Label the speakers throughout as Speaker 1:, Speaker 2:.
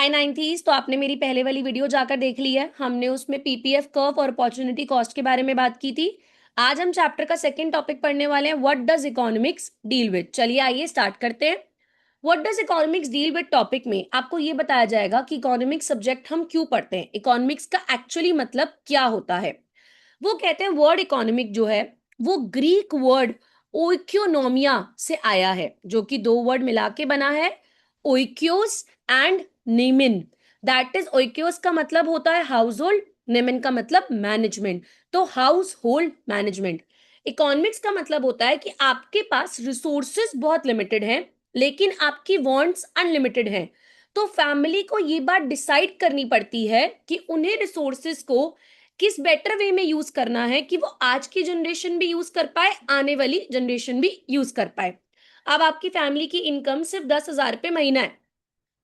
Speaker 1: हाय नाइन्थीज। तो आपने मेरी पहले वाली वीडियो जाकर देख ली है। हमने उसमें पीपीएफ कर्व और अपॉर्चुनिटी कॉस्ट के बारे में बात की थी। आज हम चैप्टर का सेकंड टॉपिक पढ़ने वाले हैं, what does economics deal with. चलिए आइए स्टार्ट करते हैं। What does economics deal with topic में आपको ये बताया जाएगा कि इकोनॉमिक्स सब्जेक्ट हम क्यों पढ़ते हैं, इकोनॉमिक्स का एक्चुअली मतलब क्या होता है। वो कहते हैं वर्ड इकोनॉमिक जो है वो ग्रीक वर्ड ओइक्योनोमिया से आया है, जो कि दो वर्ड मिला के बना है, ओइक्योस एंड नेमिन। दैट इज, ओइक्योस का मतलब होता है हाउस होल्ड, नेमिन का मतलब मैनेजमेंट। तो हाउस होल्ड मैनेजमेंट। इकोनॉमिक्स का मतलब होता है कि आपके पास रिसोर्सेस बहुत लिमिटेड हैं लेकिन आपकी वांट्स अनलिमिटेड हैं। तो फैमिली को ये बात डिसाइड करनी पड़ती है कि उन्हें रिसोर्सेस को किस बेटर वे में यूज करना है कि वो आज की जनरेशन भी यूज कर पाए, आने वाली जनरेशन भी यूज कर पाए। अब आपकी फैमिली की इनकम सिर्फ 10,000 रुपये महीना है।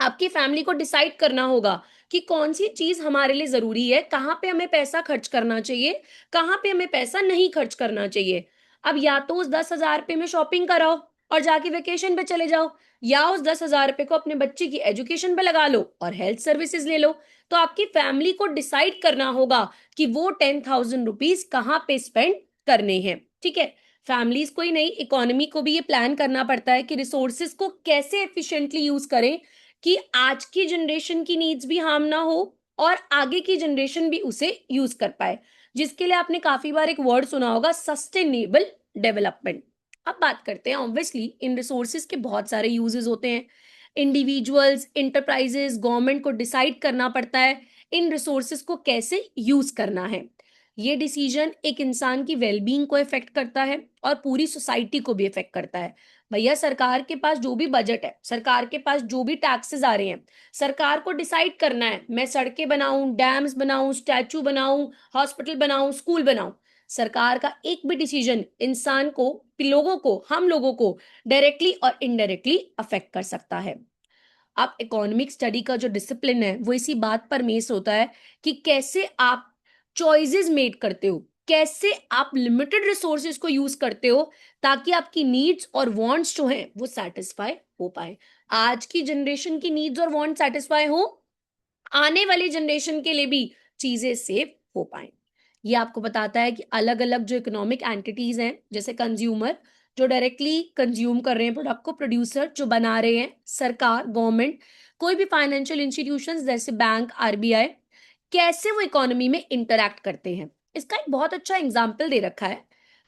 Speaker 1: आपकी फैमिली को डिसाइड करना होगा कि कौन सी चीज हमारे लिए जरूरी है, कहाँ पे हमें पैसा खर्च करना चाहिए, कहाँ पे हमें पैसा नहीं खर्च करना चाहिए। अब या तो उस 10,000 रुपये में शॉपिंग कराओ और जाके वेकेशन पे चले जाओ, या उस 10,000 रुपये को अपने बच्चे की एजुकेशन पे लगा लो और हेल्थ सर्विसेज ले लो। तो आपकी फैमिली को डिसाइड करना होगा कि वो 10,000 रुपीज कहाँ पे स्पेंड करने हैं। ठीक है। फैमिलीज को ही नहीं, इकोनॉमी को भी ये प्लान करना पड़ता है कि रिसोर्सेज को कैसे एफिशिएंटली यूज करें कि आज की जनरेशन की नीड्स भी हार्म ना हो और आगे की जनरेशन भी उसे यूज कर पाए, जिसके लिए आपने काफी बार एक वर्ड सुना होगा, सस्टेनेबल डेवलपमेंट। अब बात करते हैं, ऑब्वियसली इन रिसोर्सेज के बहुत सारे यूजेस होते हैं। इंडिविजुअल्स, इंटरप्राइजेस, गवर्नमेंट को डिसाइड करना पड़ता है इन रिसोर्सेज को कैसे यूज करना है। ये डिसीजन एक इंसान की वेलबींग को इफेक्ट करता है और पूरी सोसाइटी को भी इफेक्ट करता है। भैया सरकार के पास जो भी बजट है, सरकार के पास जो भी टैक्सेस आ रहे हैं, सरकार को डिसाइड करना है मैं सड़कें बनाऊं, डैम्स बनाऊं, स्टैचू बनाऊं, हॉस्पिटल बनाऊं, स्कूल बनाऊं। सरकार का एक भी डिसीजन इंसान को, लोगों को, हम लोगों को डायरेक्टली और इनडायरेक्टली अफेक्ट कर सकता है। अब इकोनॉमिक स्टडी का जो डिसिप्लिन है वो इसी बात पर बेस्ड होता है कि कैसे आप चॉइसेस मेड करते हो, कैसे आप लिमिटेड रिसोर्सेज को यूज करते हो ताकि आपकी नीड्स और वांट्स जो हैं वो सेटिस्फाई हो पाए। आज की जनरेशन की नीड्स और वांट सेटिस्फाई हो, आने वाली जनरेशन के लिए भी चीजें सेव हो पाए। ये आपको बताता है कि अलग अलग जो इकोनॉमिक एंटिटीज हैं, जैसे कंज्यूमर जो डायरेक्टली कंज्यूम कर रहे हैं प्रोडक्ट को, प्रोड्यूसर जो बना रहे हैं, सरकार, गवर्नमेंट, कोई भी फाइनेंशियल इंस्टीट्यूशंस जैसे बैंक, आरबीआई, कैसे वो इकोनॉमी में इंटरैक्ट करते हैं। इसका एक बहुत अच्छा एग्जाम्पल दे रखा है।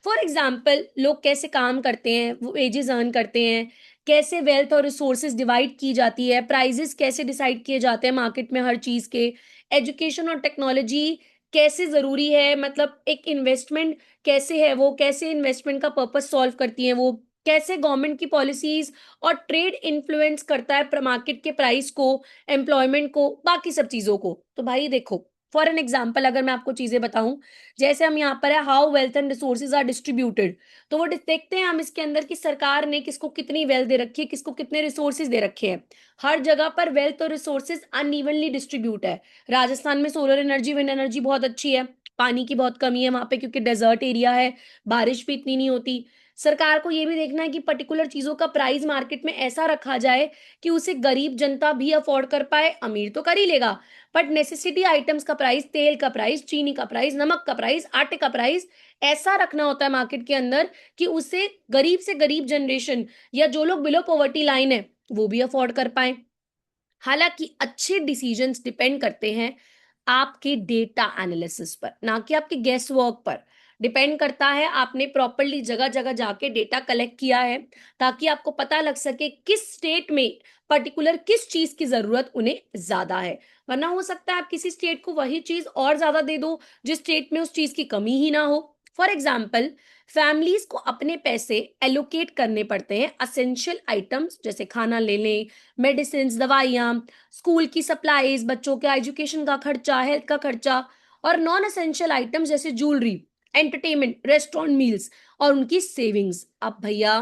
Speaker 1: फॉर एग्जाम्पल, लोग कैसे काम करते हैं, वो वेजेस अर्न करते हैं, कैसे वेल्थ और रिसोर्सेज डिवाइड की जाती है, प्राइजेस कैसे डिसाइड किए जाते हैं मार्केट में हर चीज के, एजुकेशन और टेक्नोलॉजी कैसे जरूरी है, मतलब एक इन्वेस्टमेंट कैसे है, वो कैसे इन्वेस्टमेंट का पर्पस सॉल्व करती है, वो कैसे गवर्नमेंट की पॉलिसीज और ट्रेड इन्फ्लुएंस करता है मार्केट के प्राइस को, एम्प्लॉयमेंट को, बाकी सब चीजों को। तो भाई देखो, फॉर एन एग्जाम्पल अगर मैं आपको चीजें बताऊं, जैसे हम यहाँ पर है how wealth and resources are distributed. तो वो देखते हैं हम इसके अंदर कि सरकार ने किसको कितनी वेल्थ दे रखी है, किसको कितने रिसोर्सेज दे रखे हैं। हर जगह पर वेल्थ और रिसोर्सेज अनइवनली डिस्ट्रीब्यूट है। राजस्थान में सोलर एनर्जी, विंड एनर्जी बहुत अच्छी है, पानी की बहुत कमी है वहां पे क्योंकि डेजर्ट एरिया है, बारिश भी इतनी नहीं होती। सरकार को ये भी देखना है कि पर्टिकुलर चीजों का प्राइस मार्केट में ऐसा रखा जाए कि उसे गरीब जनता भी अफोर्ड कर पाए, अमीर तो कर ही लेगा, बट नेसेसिटी आइटम्स का प्राइस, तेल का प्राइस, चीनी का प्राइस, नमक का प्राइस, आटे का प्राइस ऐसा रखना होता है मार्केट के अंदर कि उसे गरीब से गरीब जनरेशन या जो लोग बिलो पॉवर्टी लाइन है वो भी अफोर्ड कर पाए। हालांकि अच्छे डिसीजंस डिपेंड करते हैं आपके डेटा एनालिसिस पर, ना कि आपके गेस वर्क पर। डिपेंड करता है आपने प्रॉपरली जगह जगह जाके डेटा कलेक्ट किया है ताकि आपको पता लग सके किस स्टेट में पर्टिकुलर किस चीज की जरूरत उन्हें ज्यादा है। वरना हो सकता है आप किसी स्टेट को वही चीज और ज्यादा दे दो जिस स्टेट में उस चीज की कमी ही ना हो। फॉर एग्जाम्पल, फैमिलीज को अपने पैसे एलोकेट करने पड़ते हैं असेंशियल आइटम्स जैसे खाना ले लें, मेडिसिन, दवाइयाँ, स्कूल की सप्लाईज, बच्चों के एजुकेशन का खर्चा, हेल्थ का खर्चा, और नॉन एसेंशियल आइटम्स जैसे ज्वेलरी, एंटरटेनमेंट, रेस्टोरेंट मील्स और उनकी सेविंग्स। अब भैया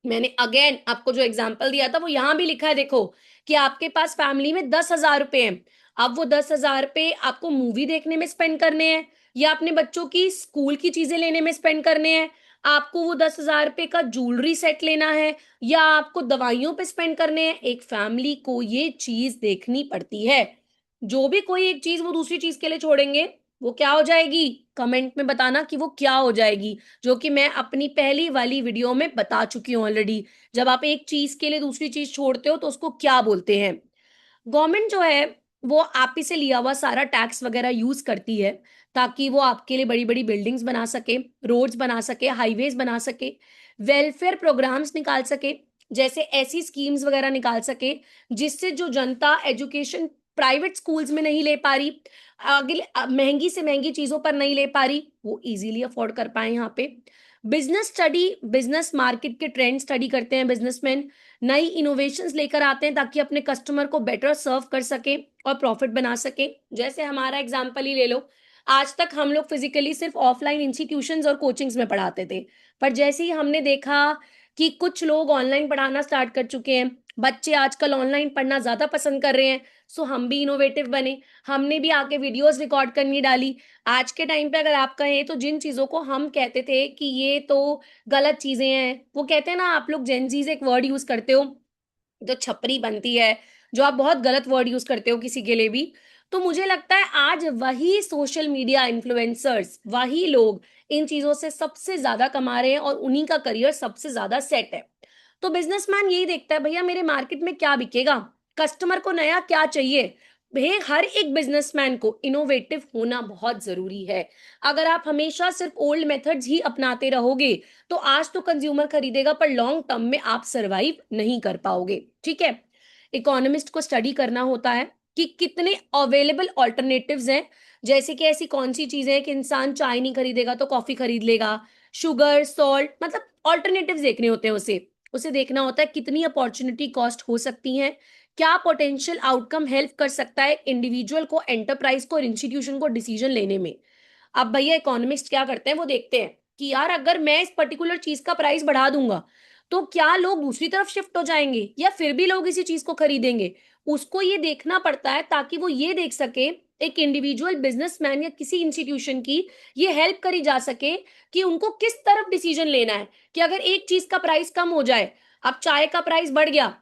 Speaker 1: मैंने अगेन आपको जो एग्जांपल दिया था वो यहां भी लिखा है, देखो कि आपके पास फैमिली में 10,000 रुपए हैं। अब वो 10,000 रुपए आपको मूवी देखने में स्पेंड करने हैं, या अपने बच्चों की स्कूल की चीजें लेने में स्पेंड करने हैं, आपको वो 10,000 रुपए का ज्वेलरी सेट लेना है या आपको दवाइयों पे स्पेंड करने हैं, एक फैमिली को ये चीज देखनी पड़ती है। जो भी कोई एक चीज वो दूसरी चीज के लिए छोड़ेंगे, वो क्या हो जाएगी, कमेंट में बताना कि वो क्या हो जाएगी, जो कि मैं अपनी पहली वाली वीडियो में बता चुकी हूँ ऑलरेडी। जब आप एक चीज के लिए दूसरी चीज छोड़ते हो तो उसको क्या बोलते हैं। गवर्नमेंट जो है वो आप ही से लिया हुआ सारा टैक्स वगैरह यूज करती है, ताकि वो आपके लिए बड़ी बड़ी बिल्डिंग्स बना सके, रोड्स बना सके, हाईवेज बना सके, वेलफेयर प्रोग्राम्स निकाल सके, जैसे ऐसी स्कीम्स वगैरह निकाल सके जिससे जो जनता एजुकेशन प्राइवेट स्कूल्स में नहीं ले पा रही, आगे महंगी से महंगी चीजों पर नहीं ले पा रही, वो इजीली अफोर्ड कर पाए यहाँ पे। बिजनेस स्टडी, बिजनेस मार्केट के ट्रेंड स्टडी करते हैं बिजनेसमैन, नई इनोवेशंस लेकर आते हैं ताकि अपने कस्टमर को बेटर सर्व कर सके और प्रॉफिट बना सके। जैसे हमारा एग्जांपल ही ले लो, आज तक हम लोग फिजिकली सिर्फ ऑफलाइन इंस्टीट्यूशंस और कोचिंग्स में पढ़ाते थे, पर जैसे ही हमने देखा कि कुछ लोग ऑनलाइन पढ़ाना स्टार्ट कर चुके हैं, बच्चे आजकल ऑनलाइन पढ़ना ज्यादा पसंद कर रहे हैं, सो हम भी इनोवेटिव बने, हमने भी आके वीडियोस रिकॉर्ड करनी डाली। आज के टाइम पे अगर आप कहें तो जिन चीजों को हम कहते थे कि ये तो गलत चीजें हैं, वो कहते हैं ना, आप लोग जेंजीज एक वर्ड यूज करते हो जो छपरी बनती है, जो आप बहुत गलत वर्ड यूज करते हो किसी के लिए भी, तो मुझे लगता है आज वही सोशल मीडिया इन्फ्लुएंसर्स, वही लोग इन चीजों से सबसे ज्यादा कमा रहे हैं और उन्हीं का करियर सबसे ज्यादा सेट है। तो बिजनेसमैन यही देखता है, भैया मेरे मार्केट में क्या बिकेगा, कस्टमर को नया क्या चाहिए। भैया हर एक बिजनेसमैन को इनोवेटिव होना बहुत जरूरी है। अगर आप हमेशा सिर्फ ओल्ड मेथड्स ही अपनाते रहोगे तो आज तो कंज्यूमर खरीदेगा, पर लॉन्ग टर्म में आप सरवाइव नहीं कर पाओगे। ठीक है, इकोनॉमिस्ट को स्टडी करना होता है कि कितने अवेलेबल ऑल्टरनेटिव्स हैं, जैसे कि ऐसी कौन सी चीजें हैं कि इंसान चाय नहीं खरीदेगा तो कॉफी खरीद लेगा, शुगर सॉल्ट, मतलब ऑल्टरनेटिव्स देखने होते हैं उसे। उसे देखना होता है कितनी अपॉर्चुनिटी कॉस्ट हो सकती है, क्या पोटेंशियल आउटकम हेल्प कर सकता है इंडिविजुअल को, एंटरप्राइज को और इंस्टीट्यूशन को डिसीजन लेने में। अब भैया इकोनॉमिस्ट क्या करते हैं, वो देखते हैं कि यार अगर मैं इस पर्टिकुलर चीज का प्राइस बढ़ा दूंगा तो क्या लोग दूसरी तरफ शिफ्ट हो जाएंगे या फिर भी लोग इसी चीज को खरीदेंगे। उसको ये देखना पड़ता है ताकि वो ये देख सके, एक इंडिविजुअल बिजनेसमैन या किसी इंस्टीट्यूशन की ये हेल्प करी जा सके कि उनको किस तरफ डिसीजन लेना है। कि अगर एक चीज का प्राइस कम हो जाए, अब चाय का प्राइस बढ़ गया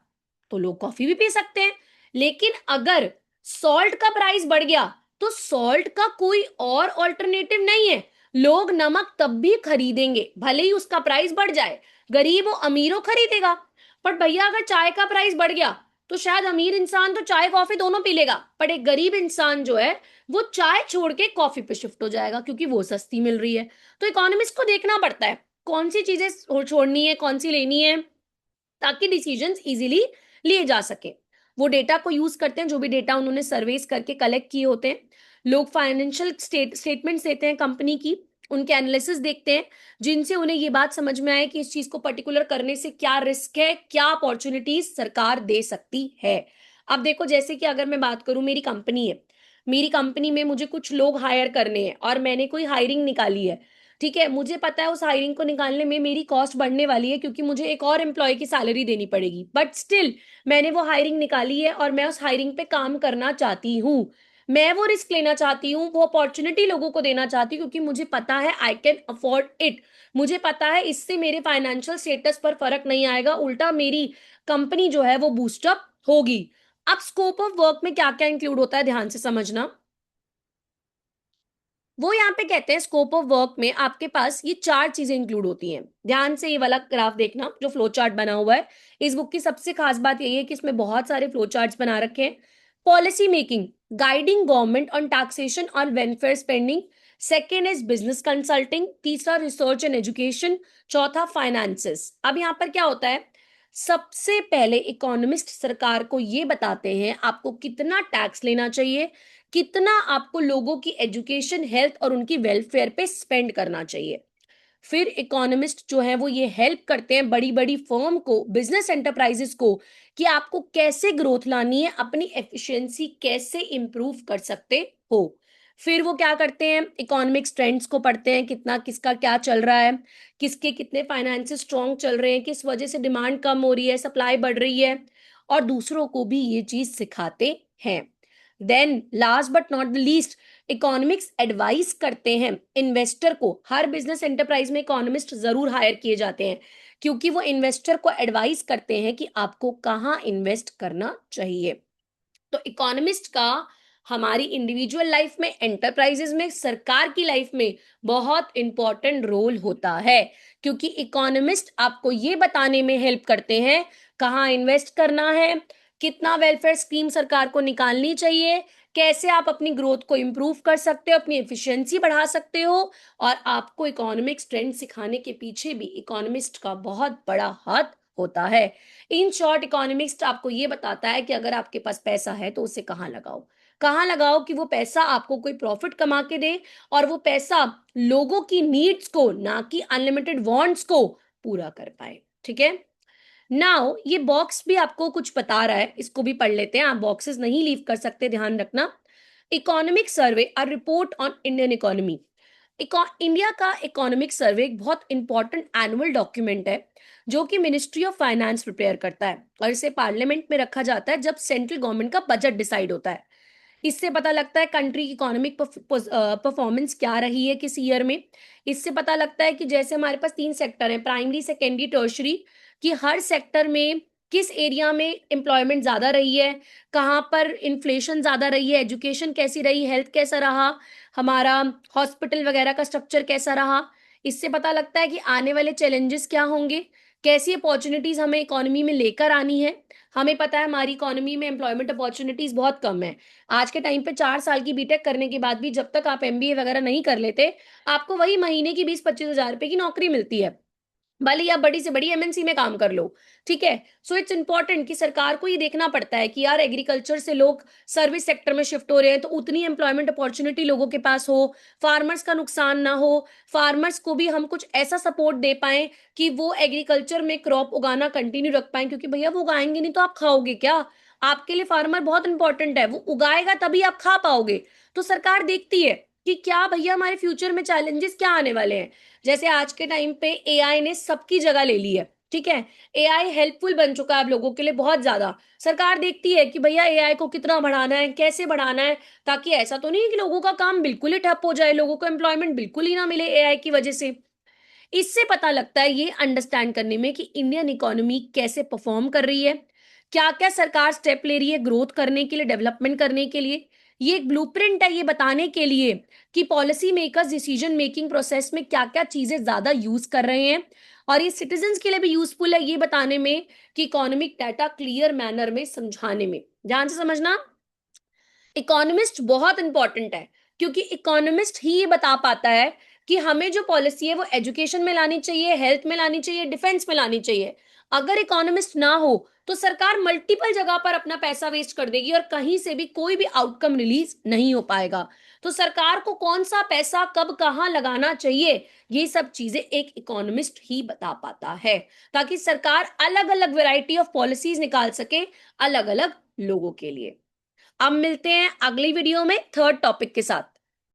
Speaker 1: तो लोग कॉफी भी पी सकते हैं, लेकिन अगर सॉल्ट का प्राइस बढ़ गया तो सॉल्ट का कोई और ऑल्टरनेटिव नहीं है, लोग नमक तब भी खरीदेंगे भले ही उसका प्राइस बढ़ जाए, गरीब हो अमीर हो खरीदेगा। पर भैया अगर चाय का प्राइस बढ़ गया तो शायद अमीर इंसान तो चाय कॉफी दोनों पी लेगा, पर एक गरीब इंसान जो है वो चाय छोड़ के कॉफी पे शिफ्ट हो जाएगा क्योंकि वो सस्ती मिल रही है। तो इकोनॉमिस्ट को देखना पड़ता है कौन सी चीजें छोड़नी है, कौन सी लेनी है, ताकि डिसीजंस इजीली लिए जा सके। वो डेटा को यूज करते हैं, जो भी डेटा उन्होंने सर्वेस करके कलेक्ट किए होते हैं। लोग फाइनेंशियल स्टेटमेंट्स देते हैं कंपनी की, उनके एनालिसिस देखते हैं जिनसे उन्हें ये बात समझ में आए कि इस चीज को पर्टिकुलर करने से क्या रिस्क है, क्या अपॉर्चुनिटीज सरकार दे सकती है। अब देखो, जैसे कि अगर मैं बात करूं, मेरी कंपनी है, मेरी कंपनी में मुझे कुछ लोग हायर करने हैं और मैंने कोई हायरिंग निकाली है। ठीक है, मुझे पता है उस हायरिंग को निकालने में मेरी कॉस्ट बढ़ने वाली है क्योंकि मुझे एक और एम्प्लॉय की सैलरी देनी पड़ेगी, बट स्टिल मैंने वो हायरिंग निकाली है और मैं उस हायरिंग पे काम करना चाहती हूँ। मैं वो रिस्क लेना चाहती हूँ, वो अपॉर्चुनिटी लोगों को देना चाहती हूँ क्योंकि मुझे पता है आई कैन अफोर्ड इट। मुझे पता है इससे मेरे फाइनेंशियल स्टेटस पर फर्क नहीं आएगा, उल्टा मेरी कंपनी जो है वो बूस्टअप होगी। अब स्कोप ऑफ वर्क में क्या क्या इंक्लूड होता है, ध्यान से समझना। वो यहाँ पे कहते हैं स्कोप ऑफ वर्क में आपके पास ये चार चीजें इंक्लूड होती हैं। ध्यान से ये वाला ग्राफ देखना जो फ्लो चार्ट बना हुआ है। इस बुक की सबसे खास बात यही है कि इसमें बहुत सारे फ्लो चार्ट्स बना रखे हैं। Policy making, guiding government on taxation और welfare spending. Second is business consulting. तीसरा रिसर्च एंड एजुकेशन। चौथा फाइनेंसेस। अब यहाँ पर क्या होता है, सबसे पहले इकोनॉमिस्ट सरकार को ये बताते हैं आपको कितना टैक्स लेना चाहिए, कितना आपको लोगों की एजुकेशन, हेल्थ और उनकी वेलफेयर पे स्पेंड करना चाहिए। फिर इकोनॉमिस्ट जो है वो ये हेल्प करते हैं बड़ी बड़ी फर्म को, बिजनेस एंटरप्राइजेस को, कि आपको कैसे ग्रोथ लानी है, अपनी एफिशिएंसी कैसे इंप्रूव कर सकते हो। फिर वो क्या करते हैं, इकोनॉमिक्स ट्रेंड्स को पढ़ते हैं, कितना किसका क्या चल रहा है, किसके कितने फाइनेंस स्ट्रॉन्ग चल रहे हैं, किस वजह से डिमांड कम हो रही है, सप्लाई बढ़ रही है, और दूसरों को भी ये चीज सिखाते हैं। Then last but not the least, economics advise करते हैं इन्वेस्टर को। हर बिजनेस एंटरप्राइज में इकोनॉमिस्ट जरूर हायर किए जाते हैं, क्योंकि वो इन्वेस्टर को एडवाइस करते हैं कि आपको कहाँ इन्वेस्ट करना चाहिए। तो इकोनॉमिस्ट का हमारी इंडिविजुअल लाइफ में, एंटरप्राइजेस में, सरकार की लाइफ में बहुत इंपॉर्टेंट रोल होता है, क्योंकि इकोनॉमिस्ट आपको ये बताने में हेल्प करते हैं कहाँ इन्वेस्ट करना है, कितना वेलफेयर स्कीम सरकार को निकालनी चाहिए, कैसे आप अपनी ग्रोथ को इंप्रूव कर सकते हो, अपनी एफिशिएंसी बढ़ा सकते हो। और आपको इकोनॉमिक्स ट्रेंड सिखाने के पीछे भी इकोनॉमिस्ट का बहुत बड़ा हाथ होता है। इन शॉर्ट, इकोनॉमिक्स आपको ये बताता है कि अगर आपके पास पैसा है तो उसे कहाँ लगाओ, कहाँ लगाओ कि वो पैसा आपको कोई प्रॉफिट कमा के दे, और वो पैसा लोगों की नीड्स को, ना कि अनलिमिटेड वांट्स को पूरा कर पाए। ठीक है, नाउ ये बॉक्स भी आपको कुछ बता रहा है, इसको भी पढ़ लेते हैं। आप बॉक्सेस नहीं लीव कर सकते, ध्यान रखना। Economic survey, a report on Indian economy. India का इकोनॉमिक सर्वे एक बहुत इंपॉर्टेंट एनुअल डॉक्यूमेंट है, जो कि मिनिस्ट्री ऑफ फाइनेंस प्रिपेयर करता है, और इसे पार्लियामेंट में रखा जाता है जब सेंट्रल गवर्नमेंट का बजट डिसाइड होता है। इससे पता लगता है कंट्री की इकोनॉमिक परफॉर्मेंस क्या रही है किस ईयर में। इससे पता लगता है कि जैसे हमारे पास 3 सेक्टर हैं, प्राइमरी, सेकेंडरी, टर्शरी, कि हर सेक्टर में किस एरिया में एम्प्लॉयमेंट ज्यादा रही है, कहाँ पर इन्फ्लेशन ज्यादा रही है, एजुकेशन कैसी रही, हेल्थ कैसा रहा, हमारा हॉस्पिटल वगैरह का स्ट्रक्चर कैसा रहा। इससे पता लगता है कि आने वाले चैलेंजेस क्या होंगे, कैसी अपॉर्चुनिटीज हमें इकोनॉमी में लेकर आनी है। हमें पता है हमारी इकोनॉमी में एम्प्लॉयमेंट अपॉर्चुनिटीज बहुत कम है। आज के टाइम पे 4 साल की बीटेक करने के बाद भी जब तक आप एमबीए वगैरह नहीं कर लेते, आपको वही महीने की 20-25 हजार रुपए की नौकरी मिलती है, भले ही आप बड़ी से बड़ी एमएनसी में काम कर लो। ठीक है, सो इट्स इंपॉर्टेंट कि सरकार को ये देखना पड़ता है कि यार एग्रीकल्चर से लोग सर्विस सेक्टर में शिफ्ट हो रहे हैं, तो उतनी एम्प्लॉयमेंट अपॉर्चुनिटी लोगों के पास हो, फार्मर्स का नुकसान ना हो, फार्मर्स को भी हम कुछ ऐसा सपोर्ट दे पाए कि वो एग्रीकल्चर में क्रॉप उगाना कंटिन्यू रख पाए, क्योंकि भैया वो उगाएंगे नहीं तो आप खाओगे क्या। आपके लिए फार्मर बहुत इंपॉर्टेंट है, वो उगाएगा तभी आप खा पाओगे। तो सरकार देखती है कि क्या भैया हमारे फ्यूचर में चैलेंजेस क्या आने वाले हैं। जैसे आज के टाइम पे एआई ने सबकी जगह ले ली है। ठीक है, एआई हेल्पफुल बन चुका है आप लोगों के लिए बहुत ज्यादा। सरकार देखती है कि भैया एआई को कितना बढ़ाना है, कैसे बढ़ाना है, ताकि ऐसा तो नहीं है कि लोगों का काम बिल्कुल ही ठप हो जाए, लोगों को एम्प्लॉयमेंट बिल्कुल ही ना मिले एआई की वजह से। इससे पता लगता है ये अंडरस्टैंड करने में कि इंडियन इकोनॉमी कैसे परफॉर्म कर रही है, क्या क्या सरकार स्टेप ले रही है ग्रोथ करने के लिए, डेवलपमेंट करने के लिए। ये एक ब्लूप्रिंट है ये बताने के लिए कि policy makers decision making process में क्या क्या चीजें ज्यादा यूज कर रहे हैं, और ये सिटीजन्स के लिए भी यूजफुल है ये बताने में कि इकोनॉमिक डाटा क्लियर मैनर में समझाने में। ध्यान से समझना, इकोनॉमिस्ट बहुत इंपॉर्टेंट है, क्योंकि इकोनॉमिस्ट ही ये बता पाता है कि हमें जो पॉलिसी है वो एजुकेशन में लानी चाहिए, हेल्थ में लानी चाहिए, डिफेंस में लानी चाहिए। अगर इकोनॉमिस्ट ना हो तो सरकार मल्टीपल जगह पर अपना पैसा वेस्ट कर देगी और कहीं से भी कोई भी आउटकम रिलीज नहीं हो पाएगा। तो सरकार को कौन सा पैसा कब कहाँ लगाना चाहिए, ये सब चीजें एक इकोनॉमिस्ट ही बता पाता है, ताकि सरकार अलग अलग वैरायटी ऑफ पॉलिसीज निकाल सके अलग अलग लोगों के लिए। अब मिलते हैं अगली वीडियो में थर्ड टॉपिक के साथ।